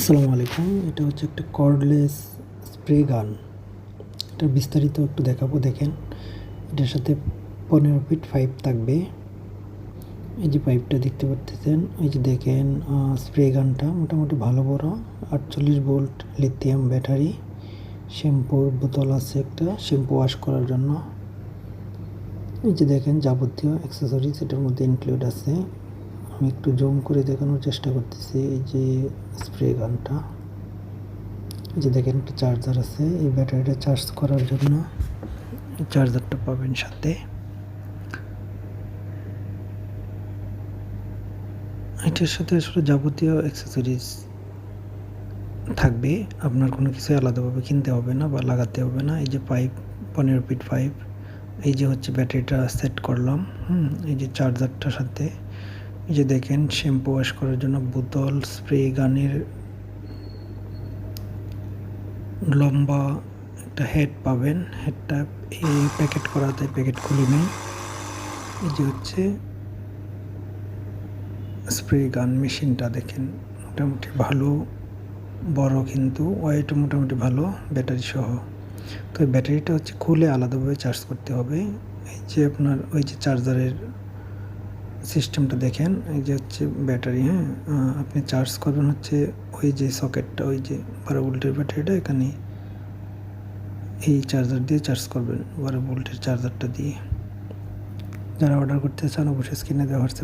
আসসালামু আলাইকুম। এটা হচ্ছে একটা কর্ডলেস স্প্রে গান। এটার বিস্তারিত একটু দেখাবো, দেখেন। এটার সাথে 15 ফিট পাইপ থাকবে। এই যে পাইপটা দেখতে পাচ্ছেন, এই যে দেখেন। স্প্রে গানটা মোটামুটি ভালো বড়। 48 ভোল্ট লিথিয়াম ব্যাটারি। শ্যাম্পুর বোতল আছে একটা, শ্যাম্পু ওয়াশ করার জন্য। এই যে দেখেন যাবতীয় অ্যাক্সেসরিজ এটার মধ্যে ইনক্লুড আছে। আমি একটু জুম করে দেখানোর চেষ্টা করতেছি। এই যে স্প্রে গানটা, এই যে দেখেন একটা চার্জার আছে। এই ব্যাটারিটা চার্জ করার জন্য চার্জারটা পাবেন সাথে। এটার সাথে আসলে যাবতীয় অ্যাক্সেসরিজ থাকবে, আপনার কোনো কিছু আলাদাভাবে কিনতে হবে না বা লাগাতে হবে না। এই যে পাইপ, 15 ফিট পাইপ। এই যে হচ্ছে ব্যাটারিটা সেট করলাম। এই যে চার্জারটার সাথে। এই যে দেখেন শ্যাম্পু ওয়াশ করার জন্য বোতল, স্প্রে গানের লম্বা একটা হেড পাবেন। হেডটা এই প্যাকেট করাতে প্যাকেট খুলি নেই। এই যে হচ্ছে স্প্রে গান মেশিনটা, দেখেন মোটামুটি ভালো বড়, কিন্তু ওয়েটও মোটামুটি ভালো ব্যাটারি সহ। তো এই ব্যাটারিটা হচ্ছে খুলে আলাদাভাবে চার্জ করতে হবে। এই যে আপনার ওই যে চার্জারের সিস্টেমটা দেখেন, এই যে হচ্ছে ব্যাটারি। আপনি চার্জ করবেন হচ্ছে ওই যে সকেটটা, ওই যে 12 ভোল্টের ব্যাটারিটা এখানে এই চার্জার দিয়ে চার্জ করবেন, 12 ভোল্টের চার্জারটা দিয়ে। যারা অর্ডার করতে চান অবশ্যই স্ক্রিনে দেওয়া হোয়াটসঅ্যাপ